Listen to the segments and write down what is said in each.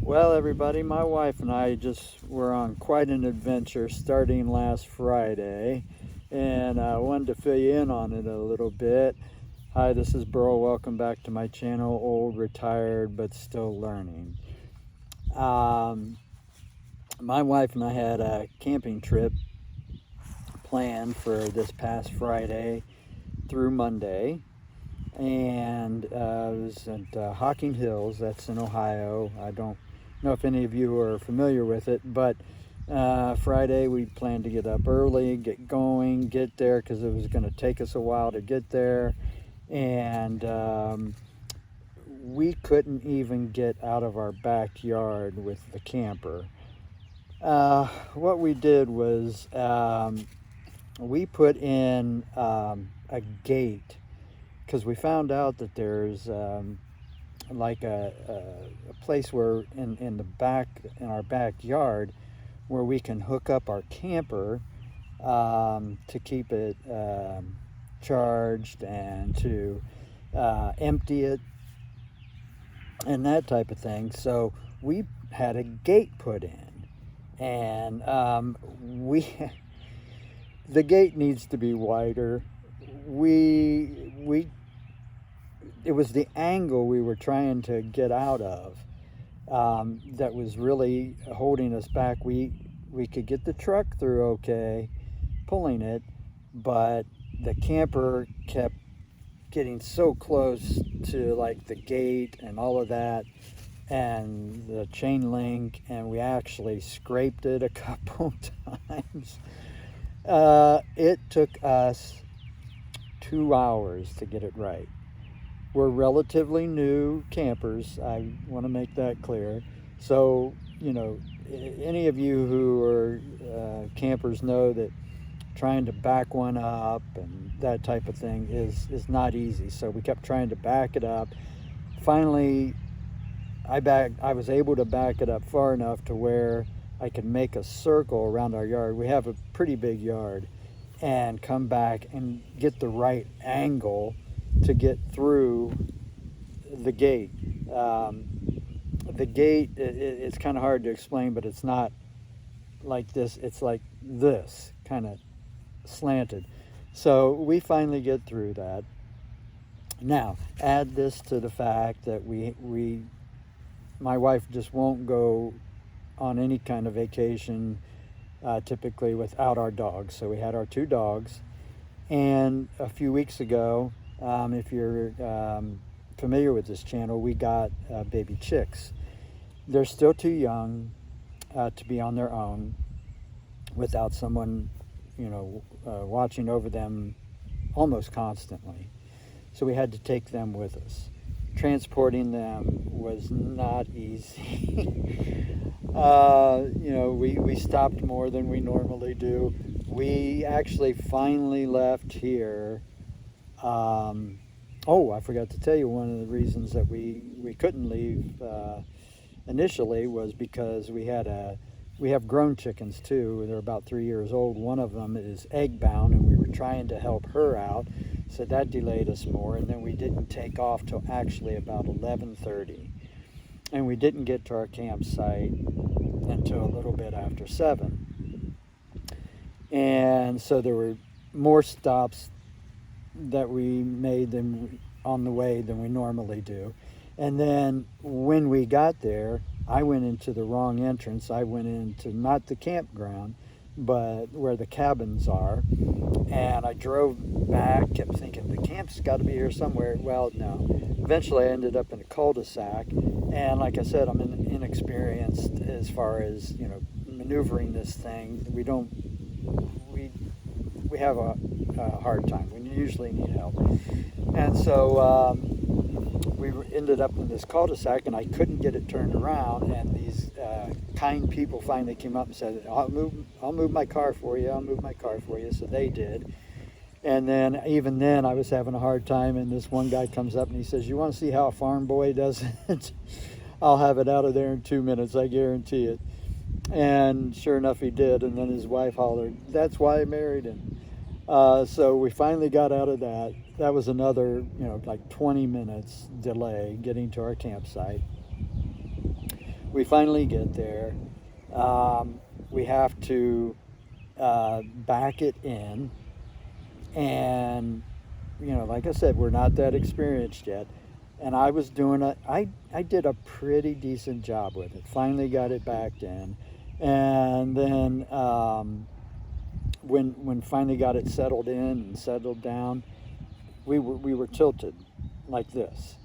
Well, everybody, my wife and I just were on quite an adventure starting last Friday, and I wanted to fill you in on it a little bit. Hi, this is Burl. Welcome back to my channel, Old, Retired, but Still Learning. My wife and I had a camping trip planned for this past Friday through Monday, and it was at Hocking Hills. That's in Ohio. I don't know if any of you are familiar with it, but Friday we planned to get up early, get going, get there, because it was going to take us a while to get there, and we couldn't even get out of our backyard with the camper. What we did was we put in a gate, because we found out that there's like a place where in the back, in our backyard, where we can hook up our camper to keep it charged and to empty it and that type of thing. So we had a gate put in, and the gate needs to be wider. It was the angle we were trying to get out of that was really holding us back. We could get the truck through okay, pulling it, but the camper kept getting so close to like the gate and all of that and the chain link, and we actually scraped it a couple times. It took us 2 hours to get it right. We're relatively new campers. I want to make that clear. So, you know, any of you who are campers know that trying to back one up and that type of thing is not easy. So we kept trying to back it up. Finally, I was able to back it up far enough to where I could make a circle around our yard. We have a pretty big yard, and come back and get the right angle to get through the gate. The gate, it's kind of hard to explain, but it's not like this. It's like this, kind of slanted. So we finally get through that. Now, add this to the fact that my wife just won't go on any kind of vacation typically without our dogs. So we had our 2 dogs, and a few weeks ago, if you're familiar with this channel, we got baby chicks. They're still too young to be on their own without someone, you know, watching over them almost constantly. So we had to take them with us. Transporting them was not easy. You know, we stopped more than we normally do. We actually finally left here. Oh, I forgot to tell you, one of the reasons that we couldn't leave initially was because we have grown chickens too. They're about 3 years old. One of them is egg bound, and we were trying to help her out, so that delayed us more. And then we didn't take off till actually about 11:30, and we didn't get to our campsite until a little bit after 7. And so there were more stops that we made on the way than we normally do. And then when we got there, I went into the wrong entrance. I went into not the campground, but where the cabins are. And I drove back, kept thinking the camp's got to be here somewhere. Well, no. Eventually I ended up in a cul-de-sac. And like I said, I'm inexperienced as far as, you know, maneuvering this thing. We have a hard time. We usually need help. And so we ended up in this cul-de-sac, and I couldn't get it turned around. And these kind people finally came up and said, I'll move my car for you. I'll move my car for you. So they did. And then even then I was having a hard time, and this one guy comes up and he says, you want to see how a farm boy does it? I'll have it out of there in 2 minutes, I guarantee it. And sure enough, he did. And then his wife hollered, that's why I married him. So we finally got out of that. That was another, like 20 minutes delay getting to our campsite. we finally get there. We have to back it in, and like I said, we're not that experienced yet. And I was doing I did a pretty decent job with it. Finally got it backed in, and then when finally got it settled in and settled down, we were tilted like this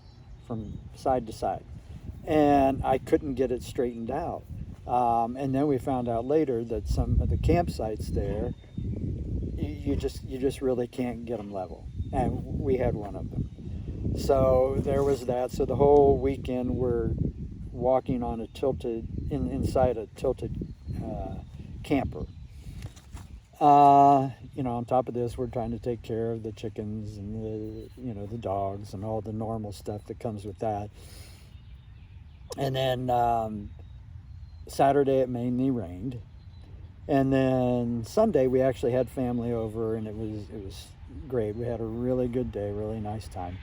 from side to side, and I couldn't get it straightened out. And then we found out later that some of the campsites there, you just really can't get them level, and we had one of them. So there was that. So the whole weekend we're walking on a tilted inside a tilted camper. On top of this, we're trying to take care of the chickens and the dogs and all the normal stuff that comes with that. And then Saturday it mainly rained, and then Sunday we actually had family over, and it was great. We had a really good day, really nice time.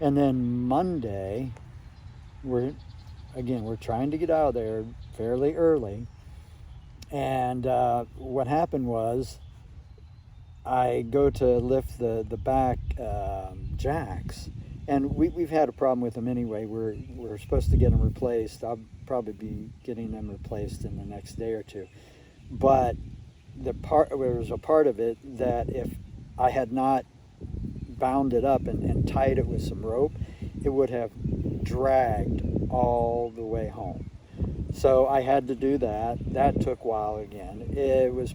And then Monday, we're trying to get out of there fairly early, and what happened was I go to lift the back jacks, and we've had a problem with them anyway. We're supposed to get them replaced. I'll probably be getting them replaced in the next day or two. But there was a part of it that if I had not bound it up and tied it with some rope, it would have dragged all the way home. So I had to do that. That took a while again. It was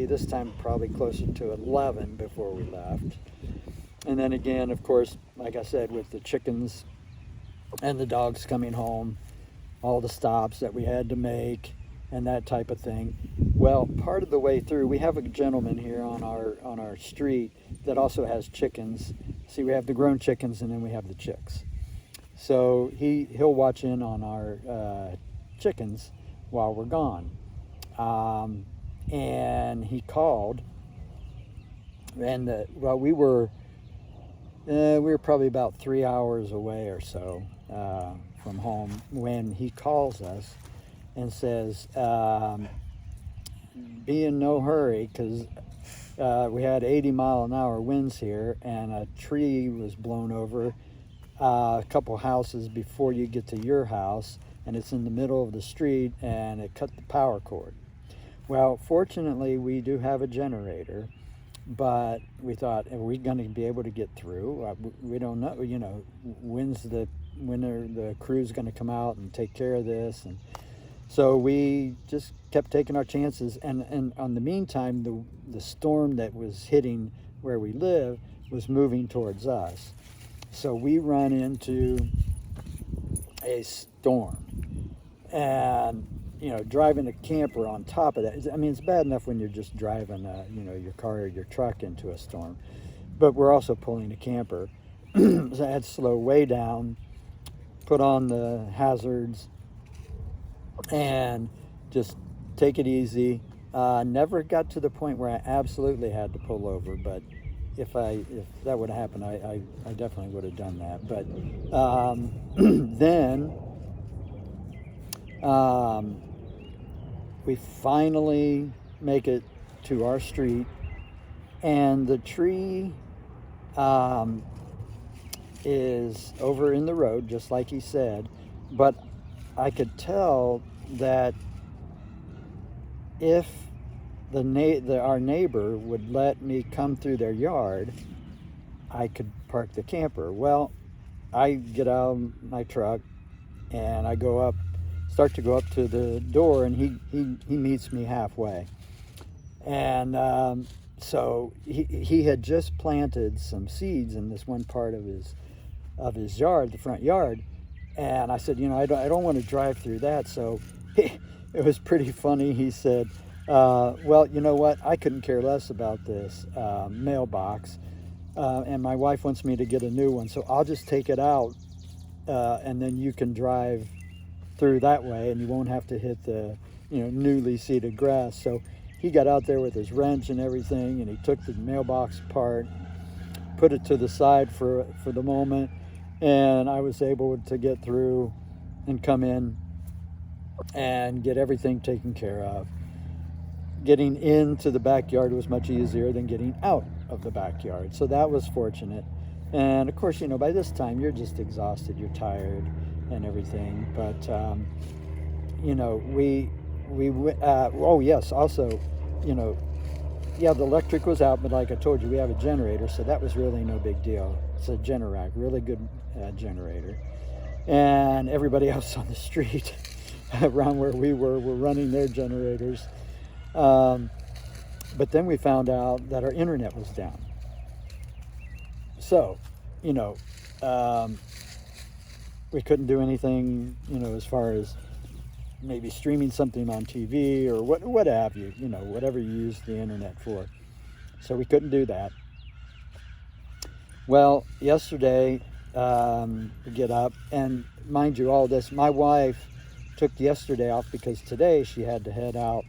this time probably closer to 11 before we left. And then again, of course, like I said, with the chickens and the dogs coming home, all the stops that we had to make and that type of thing. Well, part of the way through, we have a gentleman here on our street that also has chickens. See, we have the grown chickens, and then we have the chicks. So he'll watch in on our chickens while we're gone. And he called, and we were probably about 3 hours away or so from home when he calls us and says, be in no hurry, because we had 80-mile-an-hour winds here, and a tree was blown over a couple houses before you get to your house, and it's in the middle of the street, and it cut the power cord. Well, fortunately, we do have a generator, but we thought, are we going to be able to get through? We don't know, when the crew's going to come out and take care of this. And so we just kept taking our chances, and on the meantime, the storm that was hitting where we live was moving towards us. So we run into a storm, and driving a camper on top of that. I mean, it's bad enough when you're just driving your car or your truck into a storm, but we're also pulling a camper. So I had to slow way down, put on the hazards, and just take it easy. Never got to the point where I absolutely had to pull over, but if that would have happened, I definitely would have done that. But then we finally make it to our street, and the tree is over in the road, just like he said, but I could tell that if our neighbor would let me come through their yard, I could park the camper. Well, I get out of my truck and I start to go up to the door, and he meets me halfway. And so he had just planted some seeds in this one part of his yard, the front yard. And I said, I don't want to drive through that. So it was pretty funny. He said, well, you know what? I couldn't care less about this mailbox. And my wife wants me to get a new one. So I'll just take it out, and then you can drive through that way, and you won't have to hit the newly seeded grass. So he got out there with his wrench and everything, and he took the mailbox apart, put it to the side for the moment, and I was able to get through and come in and get everything taken care of. Getting into the backyard was much easier than getting out of the backyard, so that was fortunate. And of course, by this time you're just exhausted, you're tired and everything. But oh yes, also, yeah, the electric was out, but like I told you, we have a generator, so that was really no big deal. It's a Generac, really good generator. And everybody else on the street around where we were running their generators. But then we found out that our internet was down. So, we couldn't do anything, as far as maybe streaming something on TV or what have you, whatever you use the internet for. So we couldn't do that. Well, yesterday, we get up, and mind you, all this, my wife took yesterday off because today she had to head out.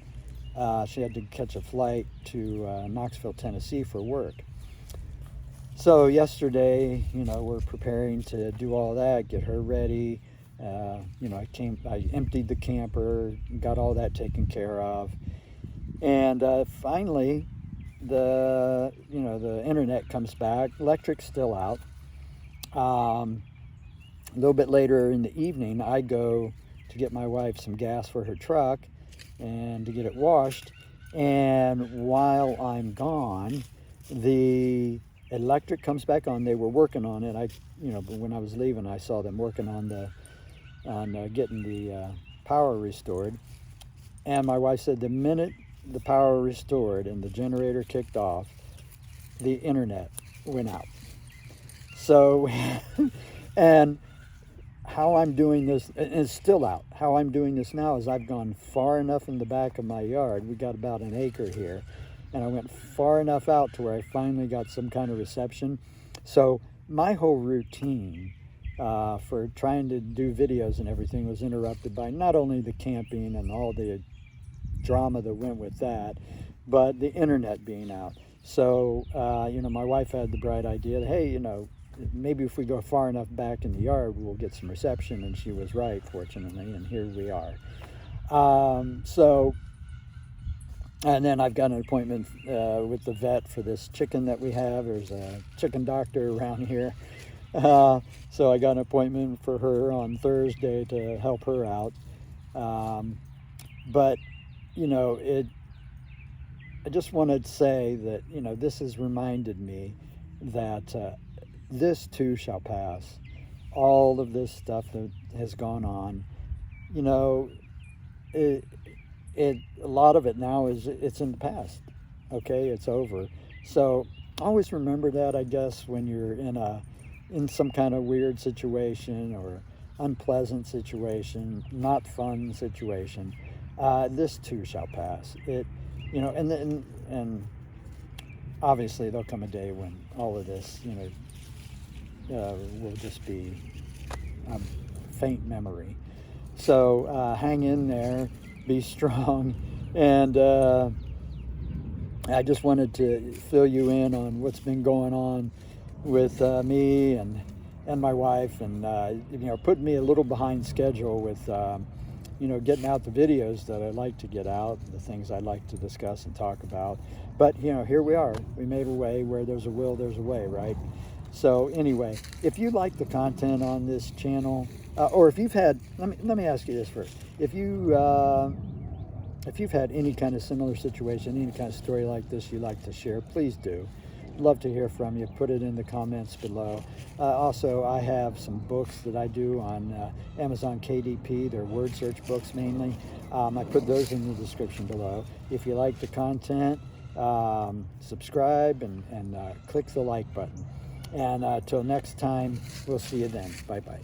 She had to catch a flight to Knoxville, Tennessee for work. So yesterday, we're preparing to do all that, get her ready. I emptied the camper, got all that taken care of, and finally, the internet comes back. Electric's still out. A little bit later in the evening, I go to get my wife some gas for her truck and to get it washed. And while I'm gone, the electric comes back on. They were working on it. But when I was leaving, I saw them working on getting the power restored. And my wife said the minute the power restored and the generator kicked off, the internet went out. So, and how I'm doing this, and it's still out. How I'm doing this now is I've gone far enough in the back of my yard. We got about an acre here, and I went far enough out to where I finally got some kind of reception. So my whole routine for trying to do videos and everything was interrupted by not only the camping and all the drama that went with that, but the internet being out. So, my wife had the bright idea that, hey, maybe if we go far enough back in the yard, we'll get some reception. And she was right, fortunately, and here we are. And then I've got an appointment with the vet for this chicken that we have. There's a chicken doctor around here. So I got an appointment for her on Thursday to help her out. But, I just wanted to say that, this has reminded me that this too shall pass. All of this stuff that has gone on, a lot of it now it's in the past. Okay, it's over. So always remember that, I guess, when you're in some kind of weird situation or unpleasant situation, not fun situation. This too shall pass. And obviously there'll come a day when all of this, will just be a faint memory. So hang in there, be strong, and I just wanted to fill you in on what's been going on with me and my wife, and putting me a little behind schedule with getting out the videos that I like to get out, the things I like to discuss and talk about. But here we are. We made a way. Where there's a will, there's a way, right? So anyway, if you like the content on this channel, or if you've had, let me ask you this first. If you've had any kind of similar situation, any kind of story like this you'd like to share, please do. Love to hear from you. Put it in the comments below. Also, I have some books that I do on Amazon KDP. They're word search books mainly. I put those in the description below. If you like the content, subscribe and click the like button. And till next time, we'll see you then. Bye-bye.